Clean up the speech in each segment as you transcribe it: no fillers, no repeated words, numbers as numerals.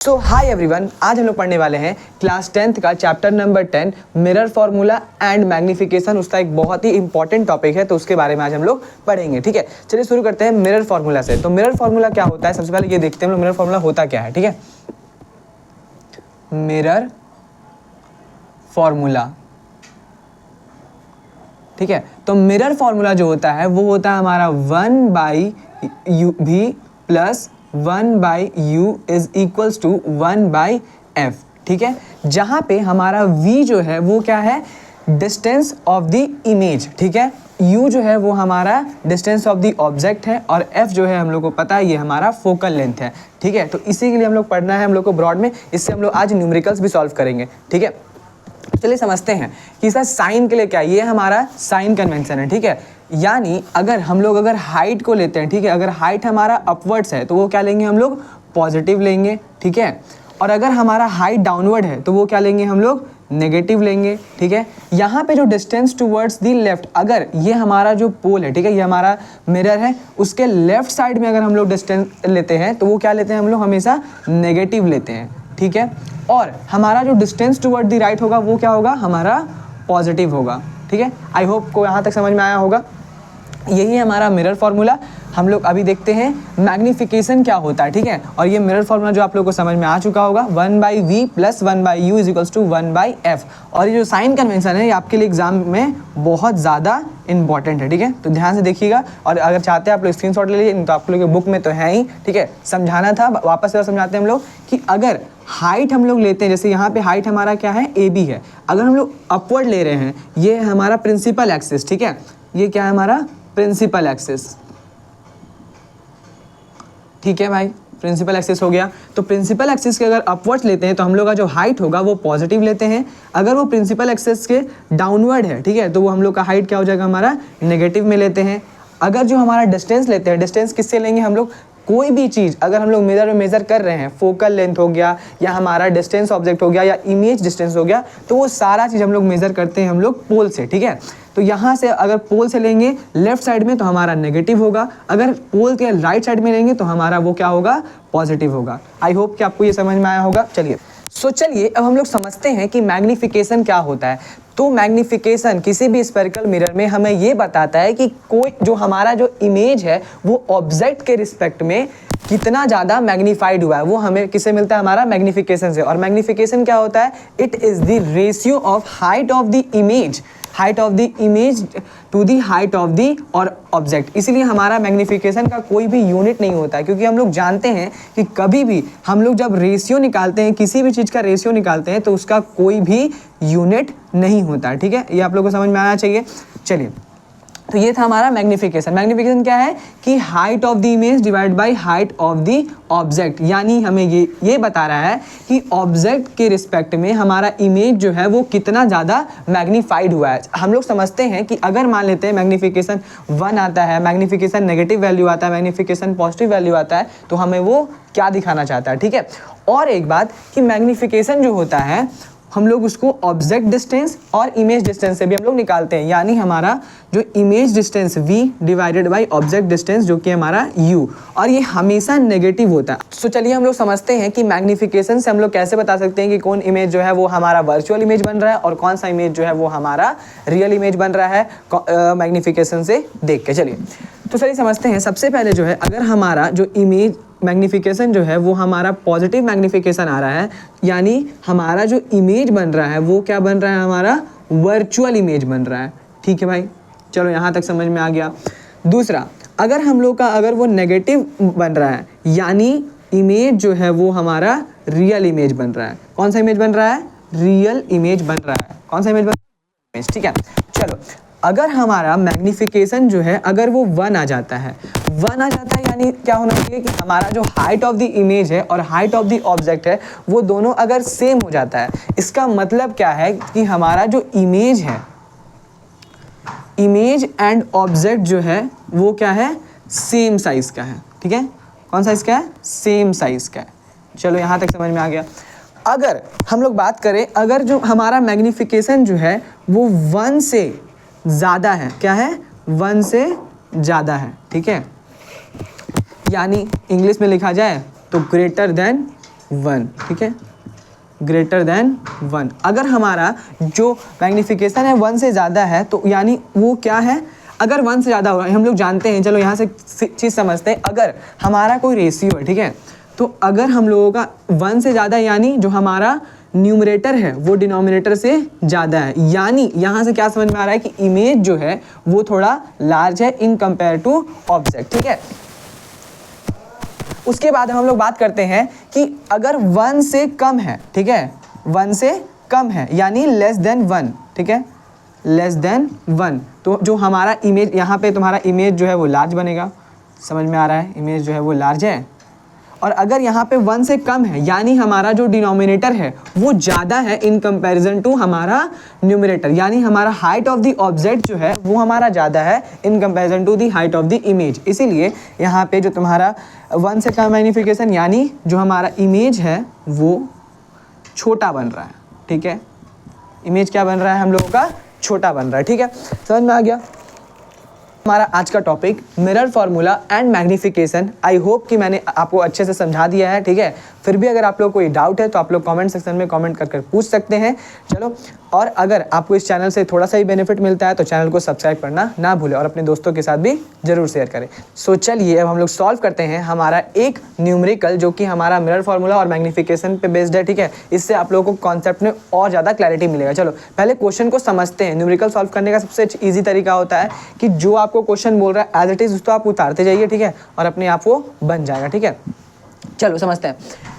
सो hi everyone, आज हम लोग पढ़ने वाले हैं क्लास 10th का chapter number 10 mirror formula and magnification. उसका एक बहुत ही इंपॉर्टेंट टॉपिक है, तो उसके बारे में आज हम लोग पढ़ेंगे। ठीक है, चलिए शुरू करते हैं मिरर फार्मूला से। तो मिरर फार्मूला क्या होता है, सबसे पहले ये देखते हैं हम लोग मिरर फार्मूला होता क्या है। ठीक है, मिरर फार्मूला, ठीक है, तो मिरर फार्मूला जो होता है वो होता है हमारा 1/u v plus 1/u is equals to 1/f। ठीक है, जहां पे हमारा v जो है वो क्या है, डिस्टेंस ऑफ द इमेज। ठीक है, u जो है वो हमारा डिस्टेंस ऑफ द ऑब्जेक्ट है और f जो है हम लोग को पता है ये हमारा फोकल लेंथ है। ठीक है, तो इसी के लिए हम लोग पढ़ना है हम लोग को ब्रॉड में। इससे हम लोग आज न्यूमेरिकल्स भी सॉल्व करेंगे। ठीक है, चलिए समझते हैं कि सर साइन के लिए क्या है। ये हमारा साइन कन्वेंशन है। ठीक है, यानी अगर हम लोग हाइट को लेते हैं, ठीक है, अगर हाइट हमारा अपवर्ड्स है तो वो क्या लेंगे हम लोग, पॉजिटिव लेंगे। ठीक है, और अगर हमारा हाइट डाउनवर्ड है तो वो क्या लेंगे हम लोग, नेगेटिव लेंगे। ठीक है, यहाँ पे जो डिस्टेंस टुवर्ड्स दी लेफ्ट, अगर ये हमारा जो पोल है, ठीक है, ये हमारा मिरर है, उसके लेफ्ट साइड में अगर हम लोग डिस्टेंस लेते हैं तो वो क्या लेते हैं हम लोग, हमेशा नेगेटिव लेते हैं। ठीक है, और हमारा जो डिस्टेंस टुवर्ड द राइट होगा वो क्या होगा, हमारा पॉजिटिव होगा। ठीक है, आई होप को यहाँ तक समझ में आया होगा। यही है हमारा मिरर फार्मूला। हम लोग अभी देखते हैं मैग्निफिकेशन क्या होता है। ठीक है, और ये मिरर फार्मूला जो आप लोगों को समझ में आ चुका होगा, 1/v plus 1/u is equals to 1/f। और ये जो साइन कन्वेंशन है ये आपके लिए एग्जाम में बहुत ज़्यादा इंपॉर्टेंट है। ठीक है, तो ध्यान से देखिएगा, और अगर चाहते हैं आप लोग स्क्रीनशॉट ले लीजिए, तो आप लोग के बुक में तो है ही। ठीक है, समझाना था, वापस से समझाते हैं हम लोग कि अगर हाइट हम लोग लेते हैं, जैसे यहाँ पे हाइट हमारा क्या है, AB है, अगर हम लोग अपवर्ड ले रहे हैं, ये है हमारा प्रिंसिपल एक्सिस। ठीक है, ये क्या है हमारा प्रिंसिपल एक्सिस। ठीक है भाई, प्रिंसिपल एक्सिस हो गया। तो प्रिंसिपल एक्सिस के अगर अपवर्ड्स लेते हैं तो हम लोग का जो हाइट होगा वो पॉजिटिव लेते हैं। अगर वो प्रिंसिपल एक्सिस के डाउनवर्ड है, ठीक है, तो वो हम लोग का हाइट क्या हो जाएगा, हमारा नेगेटिव में लेते हैं। अगर जो हमारा डिस्टेंस लेते हैं, डिस्टेंस किससे लेंगे हम लोग, कोई भी चीज़ अगर हम लोग मिरर में मेजर कर रहे हैं, फोकल लेंथ हो गया या हमारा डिस्टेंस ऑब्जेक्ट हो गया या इमेज डिस्टेंस हो गया, तो वो सारा चीज़ हम लोग मेजर करते हैं हम लोग पोल से। ठीक है, तो यहाँ से अगर पोल से लेंगे लेफ्ट साइड में तो हमारा नेगेटिव होगा, अगर पोल के राइट साइड में लेंगे तो हमारा वो क्या होगा, पॉजिटिव होगा। आई होप कि आपको ये समझ में आया होगा। चलिए चलिए अब हम लोग समझते हैं कि मैग्निफिकेशन क्या होता है। तो मैग्निफिकेशन किसी भी स्फेरिकल मिरर में हमें ये बताता है कि कोई जो हमारा जो इमेज है वो ऑब्जेक्ट के रिस्पेक्ट में कितना ज़्यादा मैग्नीफाइड हुआ है, वो हमें किससे मिलता है, हमारा मैग्निफिकेशन से। और मैग्निफिकेशन क्या होता है, it is the ratio of height of the image, height of the image to the height of the और ऑब्जेक्ट। इसीलिए हमारा मैग्निफिकेशन का कोई भी यूनिट नहीं होता है, क्योंकि हम लोग जानते हैं कि कभी भी हम लोग जब रेशियो निकालते हैं, किसी भी चीज़ का रेशियो निकालते हैं, तो उसका कोई भी यूनिट नहीं होता है। ठीक है, ये आप लोगों को समझ में आना चाहिए। चलिए, तो ये था हमारा मैग्निफिकेशन। मैग्निफिकेशन क्या है कि height of the image divide by height of the object, यानी हमें ये बता रहा है कि ऑब्जेक्ट के रिस्पेक्ट में हमारा इमेज जो है वो कितना ज़्यादा मैग्नीफाइड हुआ है। हम लोग समझते हैं कि अगर मान लेते हैं मैग्निफिकेशन 1 आता है, मैग्निफिकेशन नेगेटिव वैल्यू आता है, मैग्निफिकेशन पॉजिटिव वैल्यू आता है, तो हमें वो क्या दिखाना चाहता है। ठीक है, और एक बात कि मैग्निफिकेशन जो होता है हम लोग उसको ऑब्जेक्ट डिस्टेंस और इमेज डिस्टेंस से भी हम लोग निकालते हैं, यानी हमारा जो image distance v divided by object distance जो कि हमारा u, और ये हमेशा नेगेटिव होता है। तो चलिए हम लोग समझते हैं कि मैग्निफिकेशन से हम लोग कैसे बता सकते हैं कि कौन इमेज जो है वो हमारा वर्चुअल इमेज बन रहा है और कौन सा इमेज जो है वो हमारा रियल इमेज बन रहा है मैग्निफिकेशन से देख के। चलिए तो चलिए समझते हैं। सबसे पहले जो है, अगर हमारा जो इमेज मैग्निफिकेशन जो है वो हमारा पॉजिटिव मैग्निफिकेशन आ रहा है, यानी हमारा जो इमेज बन रहा है वो क्या बन रहा है, हमारा वर्चुअल इमेज बन रहा है। ठीक है भाई, चलो यहाँ तक समझ में आ गया। दूसरा, अगर हम लोग का अगर वो नेगेटिव बन रहा है, यानी इमेज जो है वो हमारा रियल इमेज बन रहा है। कौन सा इमेज बन रहा है, रियल इमेज बन रहा है। कौन सा इमेज बन रहा है, ठीक है। चलो, अगर हमारा मैग्निफिकेशन जो है अगर वो 1 आ जाता है, 1 आ जाता है, यानी क्या होना चाहिए कि हमारा जो हाइट ऑफ द इमेज है और हाइट ऑफ द ऑब्जेक्ट है वो दोनों अगर सेम हो जाता है, इसका मतलब क्या है कि हमारा जो इमेज है, इमेज एंड ऑब्जेक्ट जो है वो क्या है, सेम साइज का है। ठीक है, कौन साइज का है, सेम साइज का है। चलो यहाँ तक समझ में आ गया। अगर हम लोग बात करें, अगर जो हमारा मैग्निफिकेशन जो है वो 1 से ज़्यादा है, क्या है, 1 से ज़्यादा है। ठीक है, यानी इंग्लिश में लिखा जाए तो ग्रेटर देन 1, ठीक है, ग्रेटर देन 1। अगर हमारा जो मैग्नीफिकेशन है 1 से ज़्यादा है तो यानी वो क्या है, अगर 1 से ज़्यादा होगा, हम लोग जानते हैं, चलो यहाँ से चीज़ समझते हैं। अगर हमारा कोई रेशियो है, ठीक है, तो अगर हम लोगों का 1 से ज़्यादा यानी जो हमारा न्यूमरेटर है वो डिनोमिनेटर से ज़्यादा है, यानी यहाँ से क्या समझ में आ रहा है कि इमेज जो है वो थोड़ा लार्ज है इन कंपेयर टू ऑब्जेक्ट, ठीक है। उसके बाद हम लोग बात करते हैं कि अगर 1 से कम है, ठीक है, 1 से कम है यानी लेस देन 1, ठीक है, लेस देन 1, तो जो हमारा इमेज यहाँ पे तुम्हारा इमेज जो है वो लार्ज बनेगा। समझ में आ रहा है, इमेज जो है वो लार्ज है। और अगर यहाँ पे 1 से कम है यानी हमारा जो डिनोमिनेटर है वो ज़्यादा है इन कंपैरिजन टू हमारा न्यूमरेटर, यानी हमारा हाइट ऑफ द ऑब्जेक्ट जो है वो हमारा ज़्यादा है in comparison to the height of the image. इसीलिए यहाँ पे जो तुम्हारा 1 से कम मैग्नीफिकेशन यानी जो हमारा इमेज है वो छोटा बन रहा है, ठीक है, इमेज क्या बन रहा है हम लोगों का, छोटा बन रहा है, ठीक है। समझ में आ गया हमारा आज का topic mirror formula and magnification. I hope कि मैंने आपको अच्छे से समझा दिया है, ठीक है। फिर भी अगर आप लोग कोई डाउट है तो आप लोग कमेंट सेक्शन में कमेंट कर पूछ सकते हैं। चलो, और अगर आपको इस चैनल से थोड़ा सा ही बेनिफिट मिलता है तो चैनल को सब्सक्राइब करना ना भूलें और अपने दोस्तों के साथ भी ज़रूर शेयर करें। सो चलिए अब हम लोग सॉल्व करते हैं हमारा एक न्यूमेरिकल जो कि हमारा मिरर फार्मूला और मैग्नीफिकेशन पे बेस्ड है, ठीक है। इससे आप लोगों को कॉन्सेप्ट में और ज़्यादा क्लैरिटी मिलेगा। चलो पहले क्वेश्चन को समझते हैं। न्यूमेरिकल सॉल्व करने का सबसे ईजी तरीका होता है कि जो आपको क्वेश्चन बोल रहा है एज इट इज़ उसको आप उतारते जाइए, ठीक है, और अपने आप वो बन जाएगा, ठीक है। चलो समझते हैं।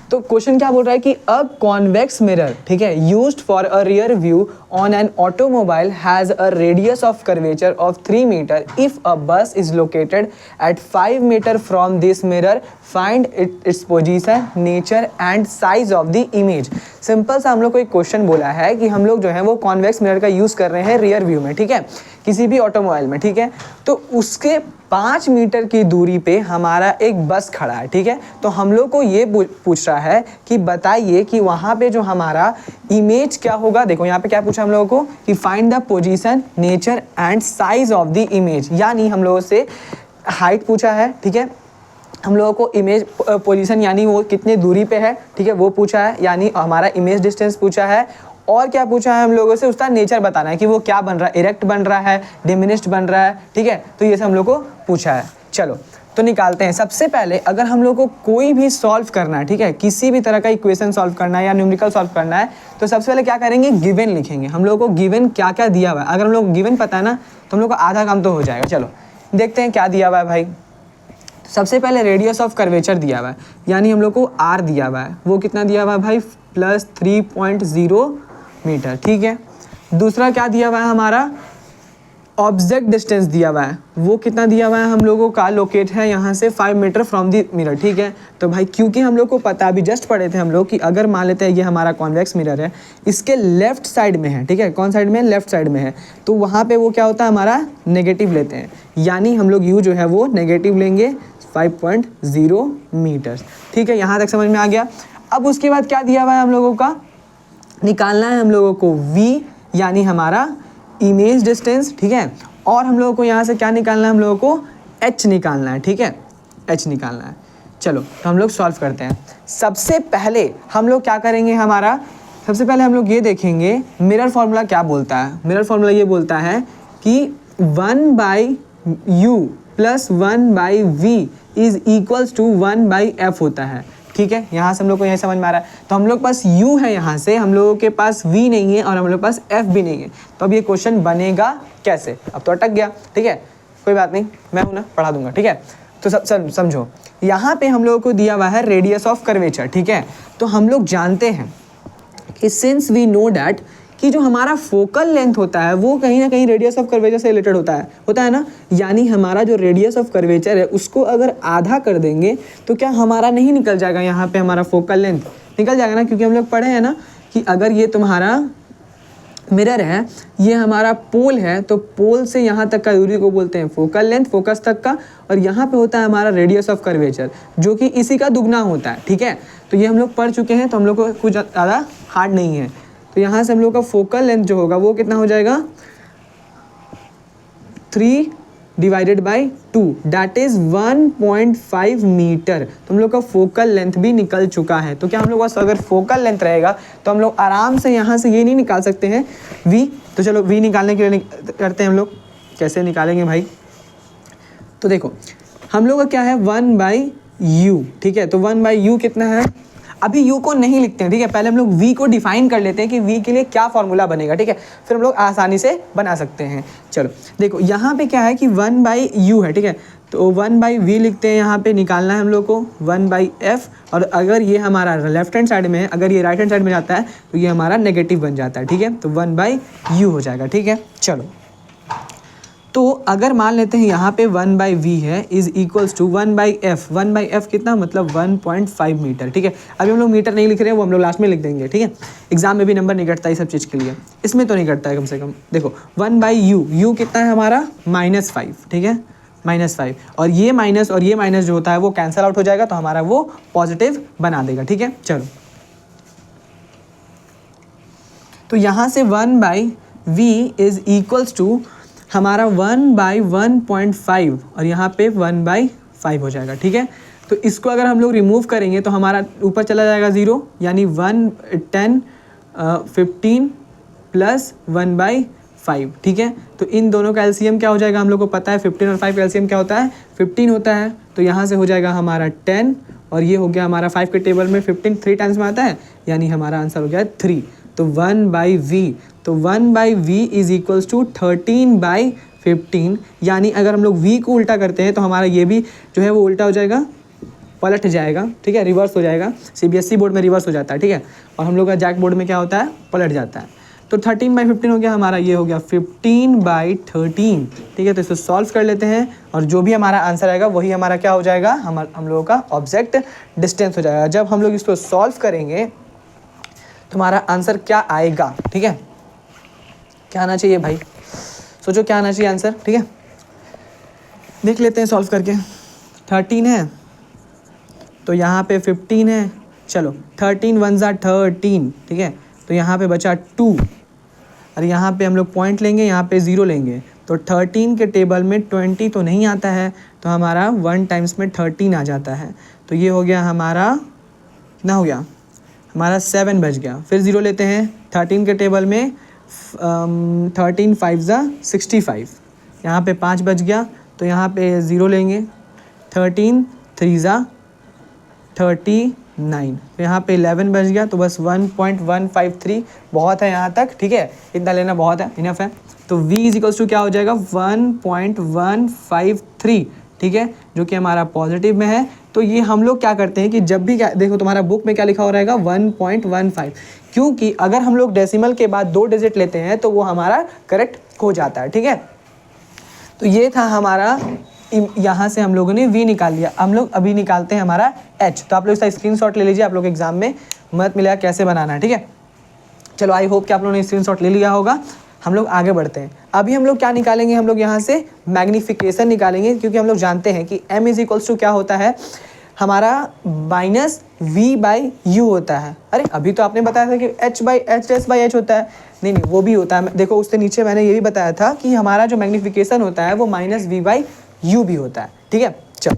तो क्वेश्चन क्या बोल रहा है कि अ कॉन्वेक्स मिरर, ठीक है, used for a rear view on an automobile has a radius of curvature of 3 metre if a bus is located at 5 metre from this mirror, find its position, nature and size of the image. Simple सा हम लोग को एक question बोला है कि हम लोग जो है वो कॉन्वेक्स मिरर का यूज़ कर रहे हैं रियर व्यू में, ठीक है, किसी भी ऑटोमोबाइल में, ठीक है। तो उसके 5 मीटर की दूरी पे हमारा एक बस खड़ा है, ठीक है। तो हम लोग को ये पूछ रहा है कि बताइए कि वहाँ पे जो हमारा इमेज क्या होगा। देखो यहाँ पे क्या पूछा हम लोगों को कि find the position, nature and size of the image, यानी हम लोगों से हाइट पूछा है, ठीक है, हम लोगों को इमेज पोजीशन यानी वो कितने दूरी पे है, ठीक है, वो पूछा है, यानी हमारा इमेज डिस्टेंस पूछा है, और क्या पूछा है हम लोगों से उसका नेचर बताना है कि वो क्या बन रहा है, इरेक्ट बन रहा है, डिमिनिश्ड बन रहा है, ठीक है। तो ये सब हम लोग को पूछा है। चलो तो निकालते हैं। सबसे पहले अगर हम लोग को कोई भी सॉल्व करना है, ठीक है, किसी भी तरह का इक्वेशन सॉल्व करना है या न्यूमेरिकल सॉल्व करना है, तो सबसे पहले क्या करेंगे, गिवन लिखेंगे। हम लोग को गिवन क्या क्या दिया हुआ है, अगर हम लोग गिवन पता है ना तो हम लोग को आधा काम तो हो जाएगा। चलो देखते हैं क्या दिया हुआ है भाई। सबसे पहले रेडियस ऑफ कर्वेचर दिया हुआ है, यानी हम लोग को आर दिया हुआ है, वो कितना दिया हुआ है भाई, प्लस 3.0 मीटर, ठीक है। दूसरा क्या दिया हुआ है हमारा, ऑब्जेक्ट डिस्टेंस दिया हुआ है, वो कितना दिया हुआ है हम लोगों का, लोकेट है यहाँ से 5 मीटर फ्रॉम द मिरर, ठीक है। तो भाई क्योंकि हम लोग को पता, अभी जस्ट पढ़े थे हम लोग कि अगर मान लेते हैं ये हमारा कॉन्वेक्स मिरर है, इसके लेफ्ट साइड में है, ठीक है, कौन साइड में, लेफ्ट साइड में है, तो वहाँ पे वो क्या होता है हमारा नेगेटिव लेते हैं, यानी हम लोग यू जो है वो नेगेटिव लेंगे 5.0 मीटर, ठीक है। यहाँ तक समझ में आ गया। अब उसके बाद क्या दिया हुआ है हम लोगों का, निकालना है हम लोगों को v यानी हमारा इमेज डिस्टेंस, ठीक है, और हम लोगों को यहाँ से क्या निकालना है, हम लोगों को h निकालना है, ठीक है, h निकालना है। चलो तो हम लोग सॉल्व करते हैं। सबसे पहले हम लोग क्या करेंगे, हमारा सबसे पहले हम लोग ये देखेंगे मिरर फार्मूला क्या बोलता है। मिरर फार्मूला ये बोलता है कि 1/u plus 1/v is equals to 1/f होता है, ठीक है। यहाँ से हम लोग को यही समझ में आ रहा है। तो हम लोग पास u है, यहाँ से हम लोगों के पास v नहीं है और हम लोग पास f भी नहीं है, तो अब ये क्वेश्चन बनेगा कैसे, अब तो अटक गया, ठीक है, कोई बात नहीं, मैं हूँ ना, पढ़ा दूंगा, ठीक है। तो सब समझो, यहाँ पे हम लोगों को दिया हुआ है रेडियस ऑफ कर्वेचर, ठीक है। तो हम लोग जानते हैं कि सिंस वी नो डैट कि जो हमारा फोकल लेंथ होता है वो कहीं ना कहीं रेडियस ऑफ कर्वेचर से रिलेटेड होता है ना, यानी हमारा जो रेडियस ऑफ कर्वेचर है उसको अगर आधा कर देंगे तो क्या हमारा नहीं निकल जाएगा, यहाँ पे हमारा फोकल लेंथ निकल जाएगा ना, क्योंकि हम लोग पढ़े हैं ना कि अगर ये तुम्हारा मिरर है, ये हमारा पोल है, तो पोल से यहाँ तक का दूरी को बोलते हैं फोकल लेंथ, फोकस तक का, और यहाँ पे होता है हमारा रेडियस ऑफ कर्वेचर जो कि इसी का दुगना होता है, ठीक है। तो ये हम लोग पढ़ चुके हैं, तो हम लोग को कुछ ज़्यादा हार्ड नहीं है। तो यहाँ से हम लोग का फोकल लेंथ जो होगा वो कितना हो जाएगा, 3 divided by 2 that is 1.5 metre. तो हम लोग का फोकल लेंथ भी निकल चुका है। तो क्या हम लोग पास अगर फोकल लेंथ रहेगा तो हम लोग आराम से यहाँ से ये नहीं निकाल सकते हैं v। तो चलो v निकालने के लिए करते हैं हम लोग। कैसे निकालेंगे भाई? तो देखो हम लोग का क्या है 1/u, ठीक है। तो 1/u कितना है? अभी u को नहीं लिखते हैं, ठीक है। पहले हम लोग v को डिफाइन कर लेते हैं कि v के लिए क्या फॉर्मूला बनेगा, ठीक है। फिर हम लोग आसानी से बना सकते हैं। चलो देखो यहाँ पे क्या है कि 1/u है, ठीक है। तो 1/v लिखते हैं, यहाँ पे निकालना है हम लोग को 1/f। और अगर ये हमारा लेफ्ट हैंड साइड में है, अगर ये राइट हैंड साइड में जाता है तो ये हमारा नेगेटिव बन जाता है, ठीक है। तो 1/u हो जाएगा, ठीक है। चलो तो अगर मान लेते हैं यहाँ पे 1/v है is equals to 1/f। 1/f कितना मतलब 1.5 मीटर, ठीक है। अभी हम लोग मीटर नहीं लिख रहे हैं, वो हम लोग लास्ट में लिख देंगे, ठीक है। एग्जाम में भी नंबर नहीं कटता है सब चीज़ के लिए, इसमें तो नहीं कटता है कम से कम। देखो 1/u, u कितना है हमारा -5, ठीक है, -5। और ये माइनस जो होता है वो कैंसिल आउट हो जाएगा, तो हमारा वो पॉजिटिव बना देगा, ठीक है। चलो तो यहाँ से 1/v इज इक्वल्स टू हमारा 1/1.5 और यहाँ पे 1/5 हो जाएगा, ठीक है। तो इसको अगर हम लोग रिमूव करेंगे तो हमारा ऊपर चला जाएगा 0, यानी 15 प्लस 1/5, ठीक है। तो इन दोनों का एलसीएम क्या हो जाएगा? हम लोग को पता है 15 और 5 का एलसीएम क्या होता है? 15 होता है। तो यहाँ से हो जाएगा हमारा 10 और ये हो गया हमारा 5 के टेबल में 15 3 टाइम्स में आता है, यानी हमारा आंसर हो गया 3। तो 1/v, तो 1/v इज इक्वल्स टू 13/15। यानी अगर हम लोग v को उल्टा करते हैं तो हमारा ये भी जो है वो उल्टा हो जाएगा, पलट जाएगा, ठीक है, रिवर्स हो जाएगा। सीबीएसई बोर्ड में रिवर्स हो जाता है, ठीक है। और हम लोग का जैक बोर्ड में क्या होता है? पलट जाता है। तो 13/15 हो गया हमारा, ये हो गया 15/13, ठीक है। तो इसको सॉल्व कर लेते हैं और जो भी हमारा आंसर आएगा वही हमारा क्या हो जाएगा? हम लोगों का ऑब्जेक्ट डिस्टेंस हो जाएगा। जब हम लोग इसको सॉल्व करेंगे तुम्हारा आंसर क्या आएगा, ठीक है। क्या आना चाहिए भाई? सोचो क्या आना चाहिए आंसर, ठीक है। देख लेते हैं सॉल्व करके। 13 है तो यहाँ पे 15 है। चलो 13 1 ज़ा 13, ठीक है। तो यहाँ पे बचा 2 और यहाँ पे हम लोग पॉइंट लेंगे, यहाँ पे 0 लेंगे। तो 13 के टेबल में 20 तो नहीं आता है, तो हमारा 1 टाइम्स में 13 आ जाता है। तो ये हो गया हमारा, कितना हो गया हमारा? 7 बच गया। फिर 0 लेते हैं 13 के टेबल में, 13 5 ज़ा 65, यहाँ पे 5 बच गया। तो यहाँ पे 0 लेंगे, 13 3 ज़ा 39, तो यहाँ पे 11 बच गया। तो बस 1.153 बहुत है यहाँ तक, ठीक है। इतना लेना बहुत है, इनफ है। तो v इज इक्वल्स टू क्या हो जाएगा? 1.153, ठीक है, जो कि हमारा पॉजिटिव में है। तो ये हम लोग क्या करते हैं कि जब भी क्या, देखो तुम्हारा बुक में क्या लिखा हो रहेगा 1.15, क्योंकि अगर हम लोग डेसिमल के बाद 2 डिजिट लेते हैं तो वो हमारा करेक्ट हो जाता है, ठीक है। तो ये था हमारा, यहाँ से हम लोगों ने v निकाल लिया। हम लोग अभी निकालते हैं हमारा h। तो आप लोग इसका स्क्रीनशॉट ले लीजिए, आप लोग एग्जाम में मदद मिलेगा कैसे बनाना है, ठीक है। चलो आई होप कि आप लोगों ने स्क्रीनशॉट ले लिया होगा। हम लोग आगे बढ़ते हैं। अभी हम लोग क्या निकालेंगे? हम लोग यहाँ से मैग्नीफिकेशन निकालेंगे, क्योंकि हम लोग जानते हैं कि m इज इक्वल्स टू क्या होता है हमारा -v/u होता है। अरे अभी तो आपने बताया था कि h/h होता है। नहीं वो भी होता है। देखो उससे नीचे मैंने ये भी बताया था कि हमारा जो मैग्नीफिकेशन होता है वो -v/u भी होता है, ठीक है। चलो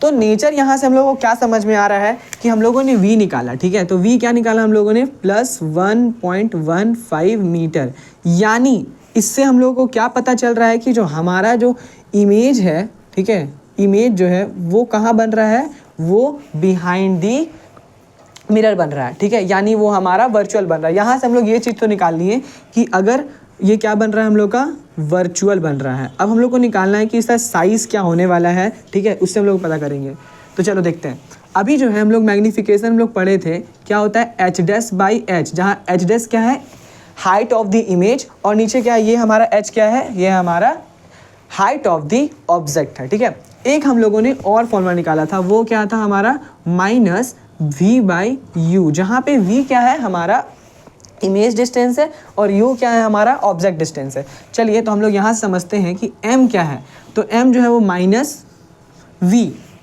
तो नेचर यहाँ से हम लोगों को क्या समझ में आ रहा है कि हम लोगों ने v निकाला, ठीक है। तो v क्या निकाला हम लोगों ने? +1.15 मीटर। यानी इससे हम लोगों को क्या पता चल रहा है कि जो हमारा जो इमेज है, ठीक है, इमेज जो है वो कहाँ बन रहा है? वो बिहाइंड दी मिरर बन रहा है, ठीक है। यानी वो हमारा वर्चुअल बन रहा है। यहाँ से हम लोग ये चीज़ तो निकालनी है कि अगर ये क्या बन रहा है हम लोग का? वर्चुअल बन रहा है। अब हम लोग को निकालना है कि इसका साइज़ क्या होने वाला है, ठीक है, उससे हम लोग पता करेंगे। तो चलो देखते हैं। अभी जो है हम लोग मैग्नीफिकेशन हम लोग पढ़े थे, क्या होता है? h'/h, जहाँ h' क्या है? हाइट ऑफ द इमेज, और नीचे क्या है? ये हमारा h क्या है? ये हमारा हाइट ऑफ द ऑब्जेक्ट है, ठीक है। एक हम लोगों ने और फॉर्मूला निकाला था, वो क्या था हमारा? -v/u, जहाँ पे v क्या है? हमारा इमेज डिस्टेंस है और u क्या है? हमारा ऑब्जेक्ट डिस्टेंस है। चलिए तो हम लोग यहाँ से समझते हैं कि m क्या है। तो m जो है वो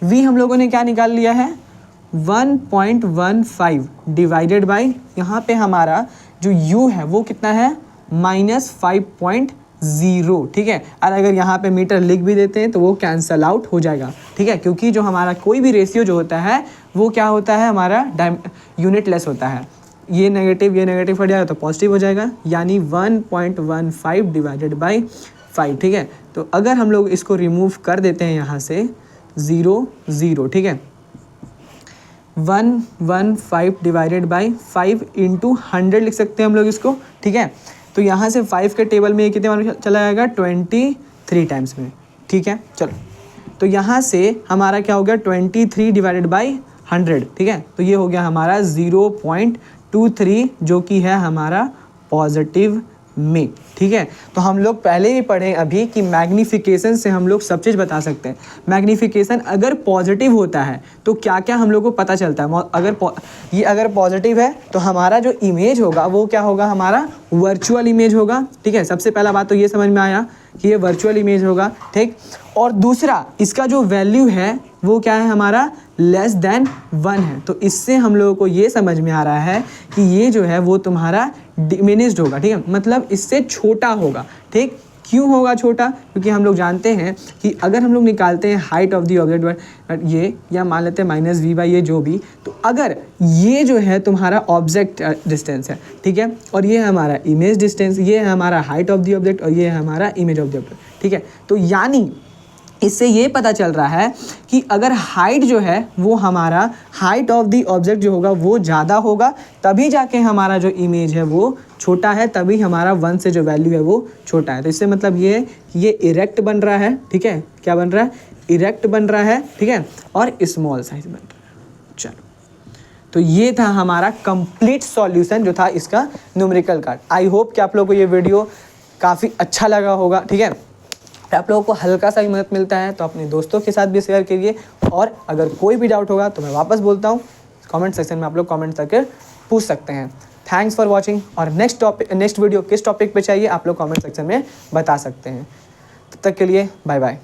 -v हम लोगों ने क्या निकाल लिया है? 1.15 डिवाइडेड बाई, यहाँ पे हमारा जो u है वो कितना है? -5.3 0, ठीक है। और अगर यहाँ पे मीटर लिख भी देते हैं तो वो कैंसल आउट हो जाएगा, ठीक है, क्योंकि जो हमारा कोई भी रेशियो जो होता है वो क्या होता है, हमारा यूनिट लेस होता है। ये नेगेटिव हट जाएगा तो पॉजिटिव हो जाएगा, यानी 1.15 डिवाइडेड बाई 5, ठीक है। तो अगर हम लोग इसको रिमूव कर देते हैं यहाँ से 0 0, ठीक है, 115 डिवाइडेड बाई 5 इंटू 100 लिख सकते हैं हम लोग इसको, ठीक है। तो यहाँ से 5 के टेबल में ये कितने बार चला जाएगा, 23 टाइम्स में, ठीक है। चलो, तो यहाँ से हमारा क्या हो गया, 23 डिवाइडेड बाई 100, ठीक है। तो ये हो गया हमारा 0.23, जो कि है हमारा पॉजिटिव में, ठीक है। तो हम लोग पहले भी पढ़े अभी कि मैग्नीफिकेशन से हम लोग सब चीज़ बता सकते हैं। मैग्नीफिकेशन अगर पॉजिटिव होता है तो क्या क्या हम लोग को पता चलता है। अगर पॉजिटिव है तो हमारा जो इमेज होगा वो क्या होगा, हमारा वर्चुअल इमेज होगा, ठीक है। सबसे पहला बात तो ये समझ में आया कि ये वर्चुअल इमेज होगा, ठीक। और दूसरा, इसका जो वैल्यू है वो क्या है, हमारा लेस देन 1 है। तो इससे हम लोगों को ये समझ में आ रहा है कि ये जो है वो तुम्हारा डिमिनिश्ड होगा, ठीक है, मतलब इससे छोटा होगा, ठीक। क्यों होगा छोटा, क्योंकि हम लोग जानते हैं कि अगर हम लोग निकालते हैं हाइट ऑफ द ऑब्जेक्ट ये, या मान लेते हैं -v/, ये जो भी, तो अगर ये जो है तुम्हारा ऑब्जेक्ट डिस्टेंस है, ठीक है, और ये है हमारा इमेज डिस्टेंस, ये है हमारा हाइट ऑफ द ऑब्जेक्ट, और ये है हमारा इमेज ऑफ द ऑब्जेक्ट, ठीक है। तो यानी इससे ये पता चल रहा है कि अगर हाइट जो है वो हमारा हाइट ऑफ द ऑब्जेक्ट जो होगा वो ज़्यादा होगा, तभी जाके हमारा जो इमेज है वो छोटा है, तभी हमारा 1 से जो वैल्यू है वो छोटा है। तो इससे मतलब ये है कि ये इरेक्ट बन रहा है, ठीक है, क्या बन रहा है, इरेक्ट बन रहा है, ठीक है, और स्मॉल साइज बन रहा है। चलो, तो ये था हमारा कंप्लीट सॉल्यूशन जो था इसका न्यूमेरिकल का। आई होप कि आप लोगों को ये वीडियो काफ़ी अच्छा लगा होगा, ठीक है। आप लोगों को हल्का सा भी मदद मिलता है तो अपने दोस्तों के साथ भी शेयर करिए, और अगर कोई भी डाउट होगा तो मैं वापस बोलता हूँ, कमेंट सेक्शन में आप लोग कमेंट करके पूछ सकते हैं। थैंक्स फॉर वॉचिंग, और नेक्स्ट वीडियो किस टॉपिक पे चाहिए आप लोग कमेंट सेक्शन में बता सकते हैं। तब तक के लिए बाय बाय।